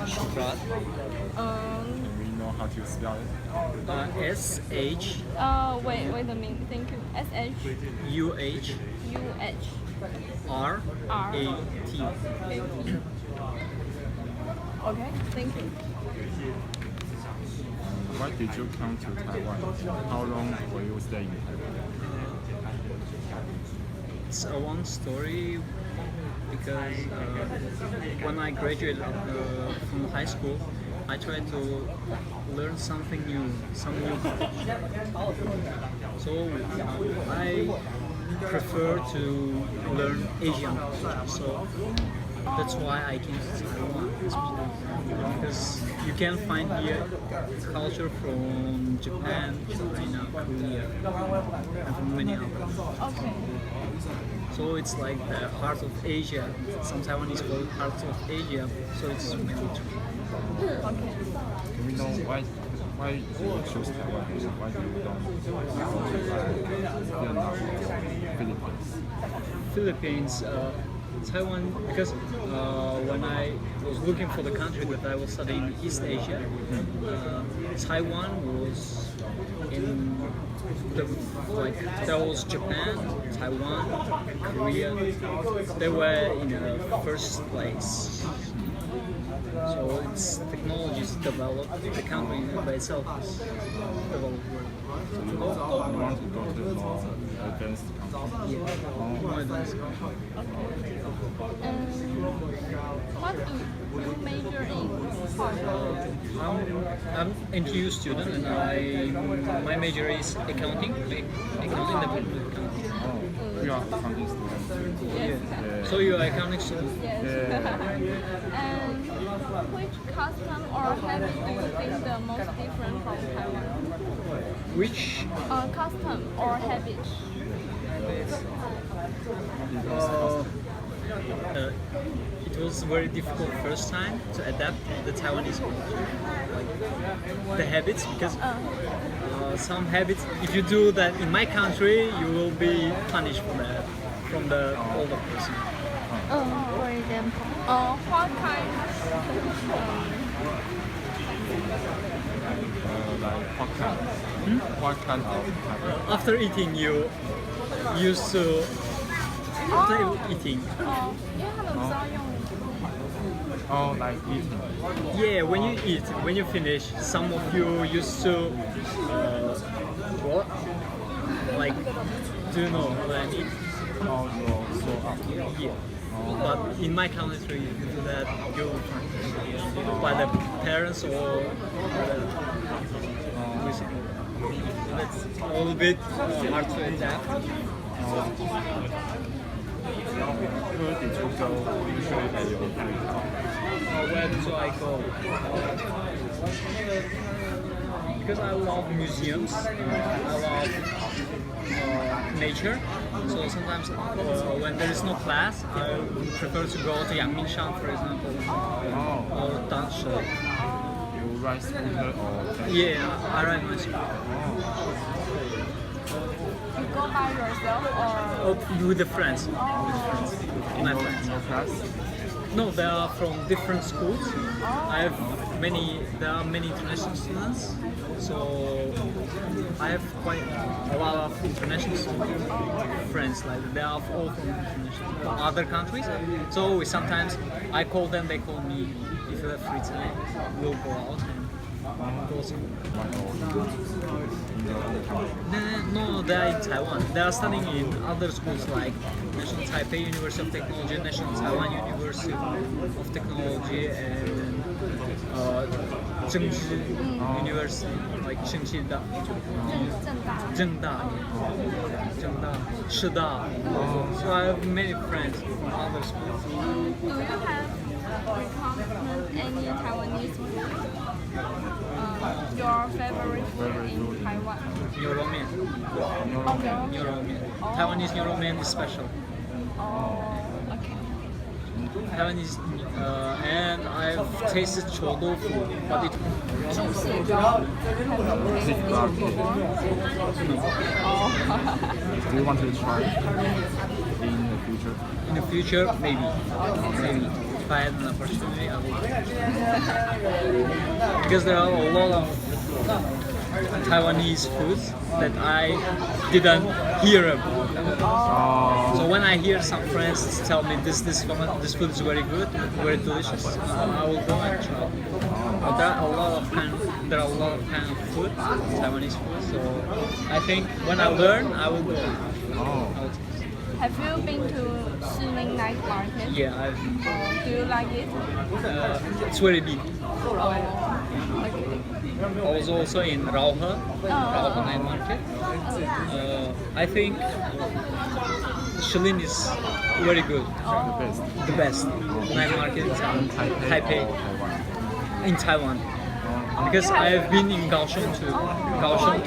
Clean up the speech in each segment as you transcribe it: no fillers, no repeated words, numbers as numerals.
chocolate. We know how to spell it. S-H-U-H. Wait a minute. Thank you. S-H-U-H. R-A-T. Okay, thank you. Why did you come to Taiwan? How long will you stay in Taiwan? It's a long story because when I graduated from high school, I tried to learn something new, some new culture. So I prefer to learn Asian culture. So that's why I came to Taiwan. Because you can find here culture from Japan, China, Korea, and from many others. Okay. So it's like the heart of Asia. Some Taiwanese call it heart of Asia. So it's really true. Okay. Can we know why you choose Taiwan? Why do you don't go to Vietnam or Philippines? Philippines, Taiwan, because when I was looking for the country that I was studying in East Asia, Taiwan was in the, like, there was Japan, Taiwan, Korea. They were in the first place. So its technology is developed. The country by itself is developed. You want to go to more advanced country? Yeah, more advanced. What do you major in? I'm NTU student and my major is accounting. Accounting department. Oh, you are accounting student too. Yeah. So you are accounting student? Yes. And which custom or habit do you think the most different from Taiwan? Which Custom or habit? It was very difficult first time to adapt the Taiwanese culture, like the habits, because some habits, if you do that in my country, you will be punished for that from the older person. For example, what kind? Like what kind of habit? After eating, you used to after eating. 因为他们知道用 Oh, like eating. Yeah, when you eat, when you finish, some of you used to what? Like, do you know what I mean? Oh, you so up. Yeah. But in my country, you do that, you by the parents or that's a little bit hard to adapt. Where did you go usually at your free time? Where do I go? Because I love museums, I love nature. So sometimes when there is no class, I would prefer to go to Yangmingshan, for example, or Dansha. You ride scooter or taxi? Yeah, I ride my scooter. You go by yourself or? Oh, with the friends. With the friends. My friends. No class? No, they are from different schools. I have there are many international students, so I have quite a lot of international friends. Like they are all from other countries. So sometimes I call them, they call me. If you have free time, we'll go out and go somewhere. No, they are in Taiwan. They are studying in other schools like National Taipei University of Technology, National Taiwan University of Technology, and Zhengzhi University, like Zhengzhi Da, Zhengda, Shida. So I have many friends from other schools. Do you have recommend any Taiwanese food? Your favorite food in Taiwan? Neuromen. Taiwanese neuromen is special. Oh, okay. Taiwanese, and I've tasted chodo food, but it. Do you want to try in the future? In the future, maybe. If I had an opportunity, I would. because there are a lot of Taiwanese foods that I didn't hear about. So when I hear some friends tell me this food is very good, very delicious, I will go and try. But there are a lot of kind of food, Taiwanese food. So I think when I learn, I will go. I will taste. Have you been to Shiling Night Market? Yeah, Do you like it? it's very big. Okay. I was also in Rauhe Night Market. I think Shilin is very good. The best night market in Taipei. In Taiwan. Because I have been in Kaohsiung too. Kaohsiung,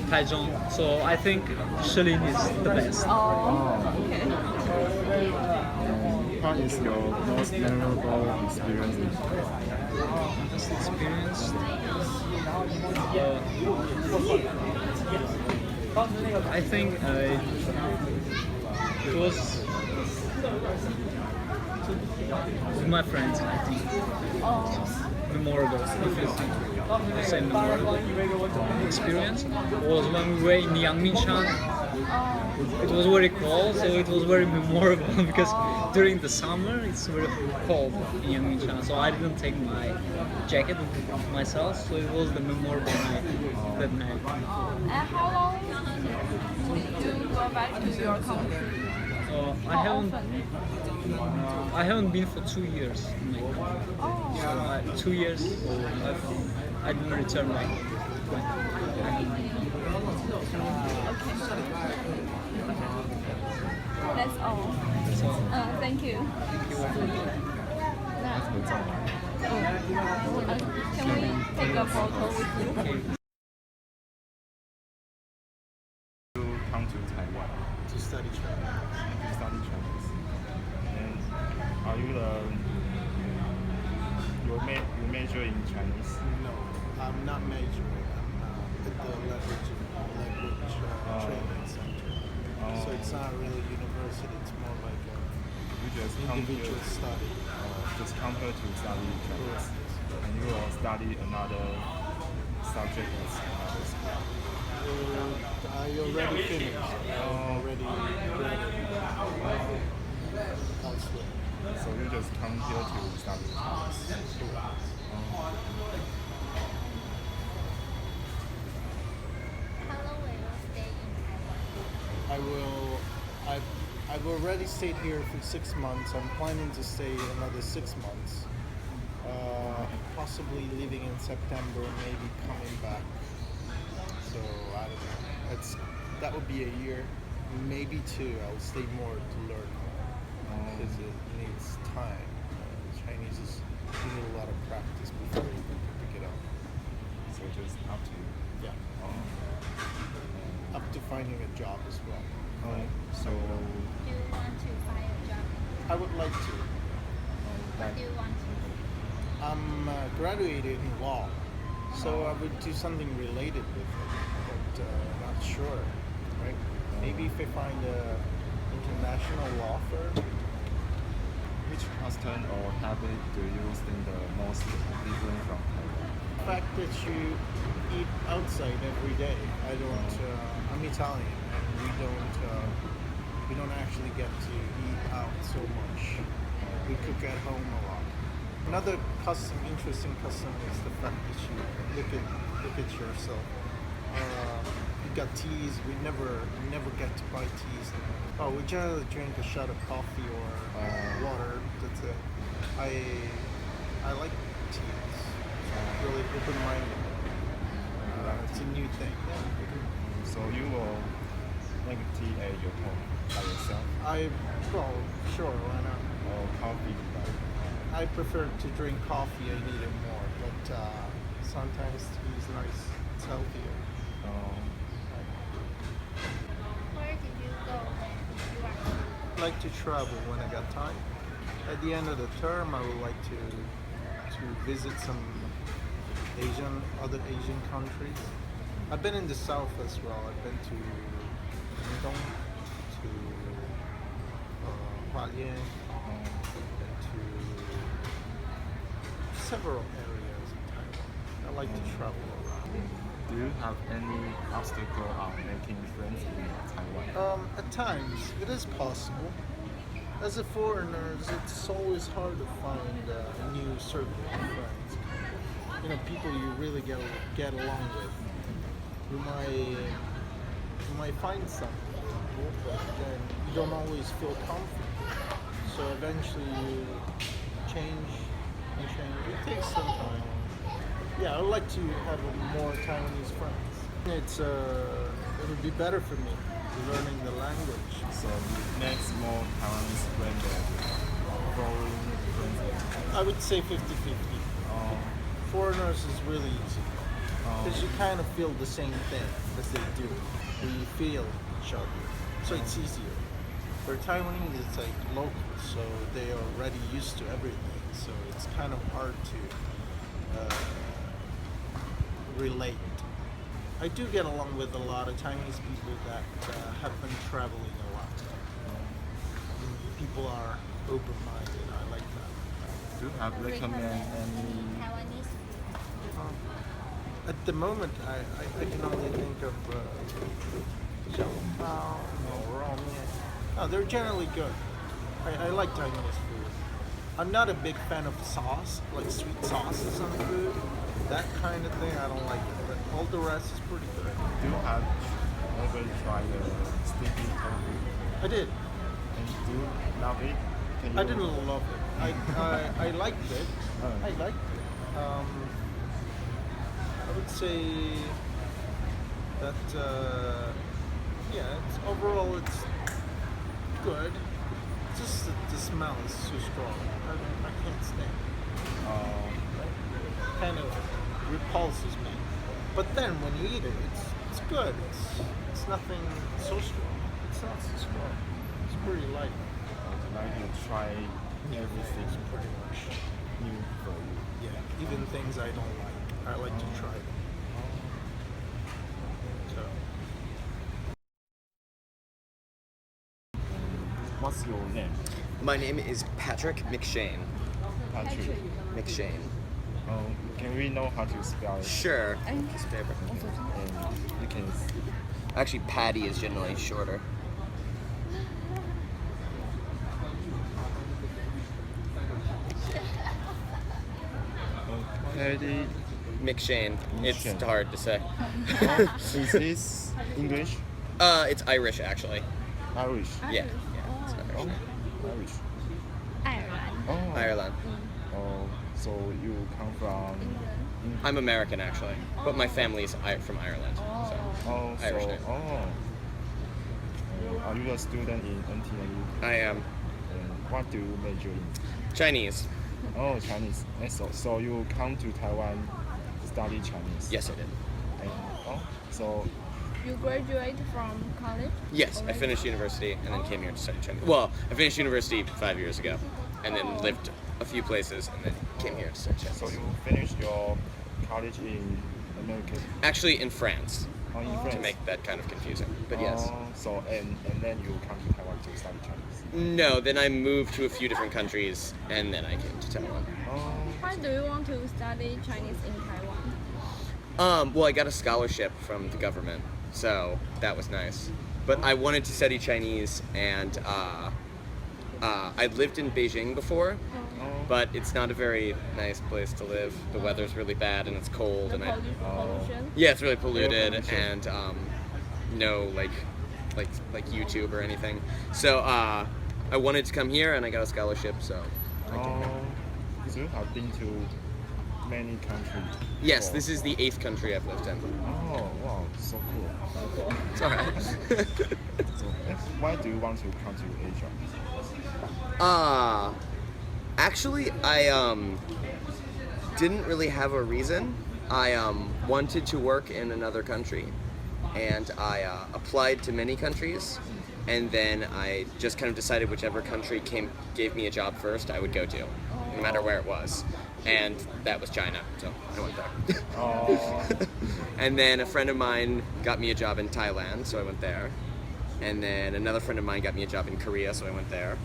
Taichung. So I think Shilin is the best. Okay. What is your most memorable experience in Best experience. I think it was with my friends. I think memorable. If you say memorable experience was when we were in Yangmingshan. It was very cold, so it was very memorable because during the summer it's very cold in Yangmingshan. So I didn't take my jacket with myself, so it was the memorable night that night. And how long did you go back to your country? I haven't been for 2 years. So 2 years, I didn't return back. That's all. So Thank you. Can we take a photo with you? okay. you come to Taiwan To study Chinese. to study Chinese? And are you you major in Chinese? No, I'm not majoring. I'm at the language training center. So it's not really university. It's more like You just an come individual here, study. just come here to study Chinese, and you will study another subject at another school. I already finished. I already graduated elsewhere. So you just come here to study Chinese. How long will you stay in Taiwan? I will. I've already stayed here for 6 months. I'm planning to stay another 6 months. Possibly leaving in September, maybe coming back. So I don't know. That would be a year, maybe 2. I'll stay more to learn more because it needs time. Chinese is you need a lot of practice before you can pick it up. So just up to you. Up to finding a job as well. So Do you want to find a job? I would like to. What do you want to do? I'm graduated in law, so I would do something related with it, but not sure, right? Maybe if I find a international law firm. which custom or habit do you think the most different from Taiwan? The fact that you eat outside every day. I don't. I'm Italian, and we don't actually get to eat out so much. We cook at home a lot. Another interesting custom is the fact that you look at yourself. You got teas. We never get to buy teas. Oh, we generally drink a shot of coffee or water. That's it. I like teas. Really open-minded. It's a new thing. So you will make tea at your home by yourself Sure, why not? or coffee by I prefer to drink coffee. I need it more, but sometimes tea is nice. It's healthier. Where did you go when you were I like to travel when I got time. At the end of the term, I would like to visit some other Asian countries. I've been in the south as well. I've been to Mekong, to Hualien, and to several areas in Taiwan. I like to travel around. Do you have any obstacle of making friends in Taiwan? At times, it is possible. As a foreigner, it's always hard to find a new circle of friends. You know, people you really get along with. You might find something, but then you don't always feel comfortable. So eventually you change and change. It takes some time. Yeah, I would like to have more Taiwanese friends. It would be better for me learning the language. So it makes more Taiwanese friends than foreign friends. I would say 50-50. Foreigners is really easy. Because you kind of feel the same thing as they do. We feel each other. So it's easier. For Taiwanese, it's like local, so they are already used to everything. So it's kind of hard to relate. I do get along with a lot of Chinese people that have been traveling a lot. People are open-minded. I like that. Do you have recommend any? Taiwanese food. At the moment, I can only think of xiaolongbao or ramen. No, they're generally good. I like Taiwanese food. I'm not a big fan of sauce, like sweet sauces on food. That kind of thing, I don't like it. But all the rest is pretty good. Do you have ever tried the sticky tofu? I did. And do you love it? Can you? I didn't love it. I liked it. I liked it. I would say that overall it's good. It's just that the smell is too strong. I can't stand it. It kind of repulses me. But then when you eat it, it's good. It's nothing so strong. It's not so strong. It's pretty light. I'd like to try everything Pretty much. new for you. Yeah, even things I don't like, I like to try them. So, What's your name? My name is Patrick McShane. Patrick. McShane. Can we know how to spell it? Sure. Piece of paper. And you can. Actually, Patty is generally shorter. Patty. McShane. It's McShane. hard to say. Is this English? It's Irish, actually. Irish. Yeah. It's Oh, Irish. Irish. 爱尔兰 Oh. Ireland. Oh, so you come from? I'm American, actually, but my family's from Ireland. So. Oh, so Irish name. Are you a student in NTNU? I am And what do you major in? Chinese. Oh, Chinese. And so you come to Taiwan to study Chinese? Yes, I did. And, so You graduate from college? Yes, I finished university and then came here to study Chinese. Well, I finished university 5 years ago, and then lived a few places, and then came here to study Chinese. you finished your college in America? Actually, in France, Oh, in France. to make that kind of confusing. But yes. So and then you come to Taiwan to study Chinese. No, then I moved to a few different countries, and then I came to Taiwan. Why do you want to study Chinese in Taiwan? Well, I got a scholarship from the government, so that was nice. But I wanted to study Chinese, and I'd lived in Beijing before, but it's not a very nice place to live. The weather's really bad, and it's cold, and Pollution? yeah, it's really polluted, pollution. and no like YouTube or anything. So I wanted to come here, and I got a scholarship, so I came here. So you have been to many countries. Yes, this is the 8th country I've lived in. Oh wow, so cool. It's alright. So why do you want to come to Asia? Actually, I didn't really have a reason. I wanted to work in another country, and I applied to many countries, and then I just kind of decided whichever country gave me a job first, I would go to, no matter where it was. And that was China, so I went there. Oh. And then a friend of mine got me a job in Thailand, so I went there. And then another friend of mine got me a job in Korea, so I went there.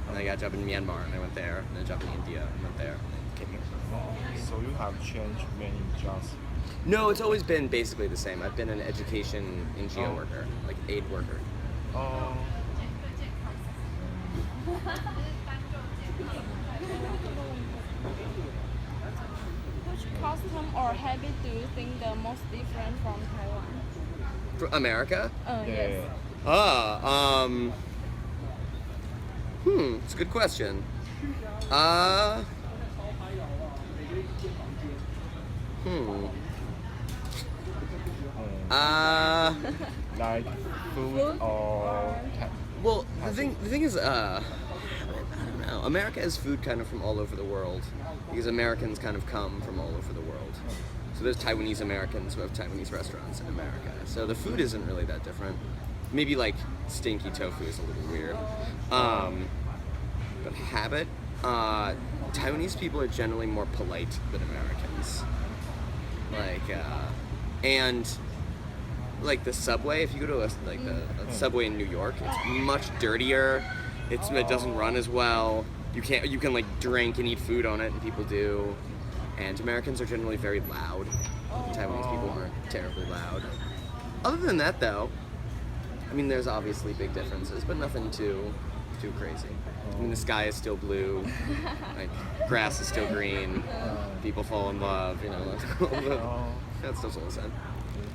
And I got a job in Myanmar, and I went there. And a job in India, and went there. And came here. have changed many jobs? No, it's always been basically the same. I've been an education NGO Oh. worker, like aid worker. Oh, Which custom or habit do you think the most different from Taiwan? For America? Yes. It's a good question. like food or Well, the thing is, I don't know. America has food kind of from all over the world because Americans kind of come from all over the world. So there's Taiwanese Americans who have Taiwanese restaurants in America. So the food isn't really that different. Maybe like stinky tofu is a little weird. But habit, Taiwanese people are generally more polite than Americans. And like the subway, if you go to a subway in New York, it's much dirtier. It doesn't run as well. You can like drink and eat food on it, and people do. And Americans are generally very loud. Taiwanese people aren't terribly loud. Other than that, though, I mean, there's obviously big differences, but nothing too crazy. I mean, the sky is still blue, like grass is still green, people fall in love, you know. That's still the same.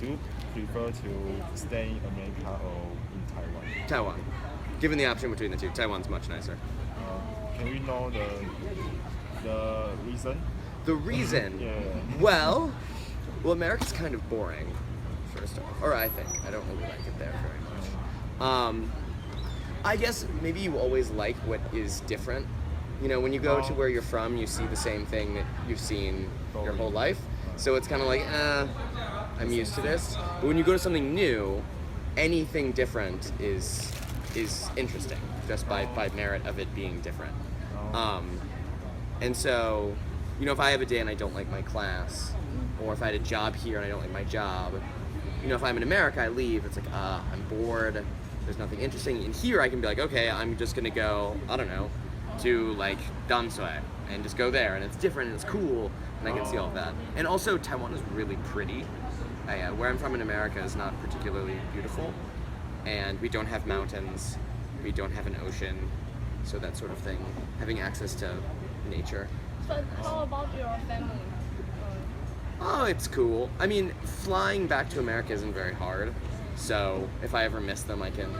do you prefer to stay in America or in Taiwan? Taiwan. Given the option between the two, Taiwan's much nicer. Can we know the reason? The reason? Yeah. Well, America's kind of boring, first off. Or I think. I don't really like it there very much. I guess maybe you always like what is different. You know, when you go to where you're from, you see the same thing that you've seen your whole life. So it's kind of like, I'm used to this. But when you go to something new, anything different is interesting, just by merit of it being different. And so, you know, if I have a day and I don't like my class, or if I had a job here and I don't like my job, you know, if I'm in America, I leave, it's like, I'm bored, there's nothing interesting. And here I can be like, okay, I'm just gonna go, I don't know, to like Dansui, and just go there, and it's different and it's cool, and I can see all of that. And also, Taiwan is really pretty. Where I'm from in America is not particularly beautiful, and we don't have mountains, we don't have an ocean, so that sort of thing. Having access to nature. But how about your family? Oh, it's cool. I mean, flying back to America isn't very hard, so if I ever miss them, I can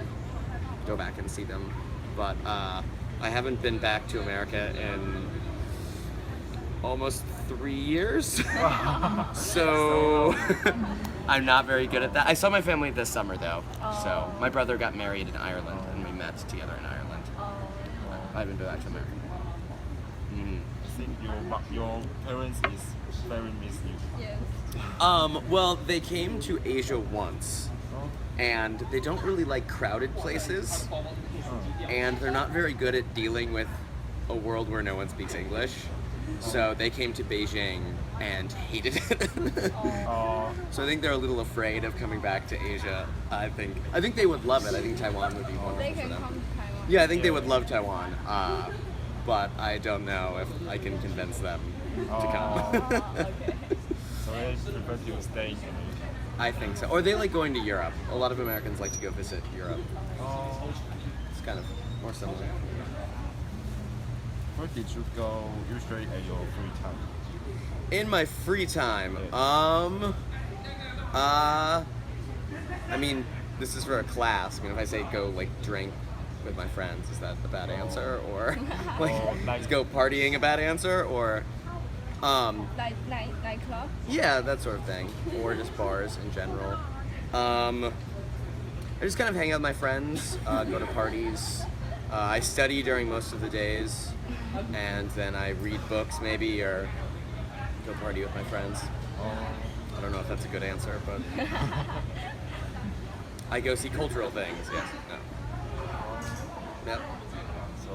go back and see them. But I haven't been back to America in almost 3 years, so I'm not very good at that. I saw my family this summer, though. So my brother got married in Ireland, and we met together in Ireland. I haven't been back to America. I think your parents is very miss you. Yes. Well, they came to Asia once, and they don't really like crowded places, and they're not very good at dealing with a world where no one speaks English. So they came to Beijing and hated it. So I think they're a little afraid of coming back to Asia. I think they would love it. I think Taiwan would be wonderful They for can them. come to Taiwan. Yeah, I think they would love Taiwan, but I don't know if I can convince them to come. Okay. So they prefer to stay in America. I think so. Or they like going to Europe. A lot of Americans like to go visit Europe. It's kind of more similar. Where did you go usually at your free time? In my free time, I mean, this is for a class. I mean, if I say go like drink with my friends, is that a bad answer? Or like just go partying a bad answer? Or Like nightclub? yeah, that sort of thing. Or just bars in general. I just kind of hang out with my friends, go to parties. I study during most of the days, and then I read books maybe, or go party with my friends. I don't know if that's a good answer, but I go see cultural things, yes. No. Yep. So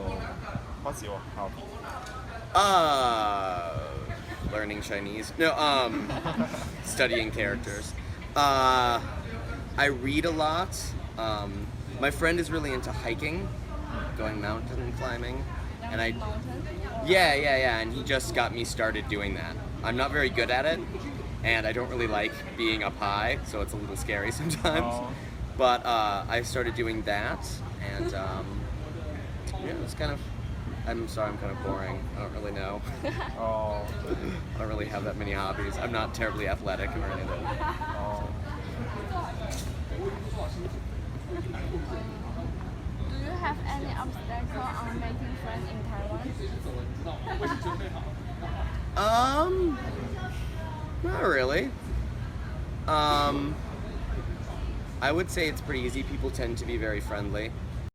what's your hobby? Learning Chinese. No, studying characters. I read a lot. My friend is really into hiking, going mountain climbing, and Mountain? yeah, and he just got me started doing that. I'm not very good at it, and I don't really like being up high, so it's a little scary sometimes. Oh. But I started doing that, and yeah, it's kind of. I'm sorry, I'm kind of boring. I don't really know. Oh. I don't really have that many hobbies. I'm not terribly athletic or anything. Oh. Do you have any obstacle on making friends in Taiwan? Not really. I would say it's pretty easy. People tend to be very friendly.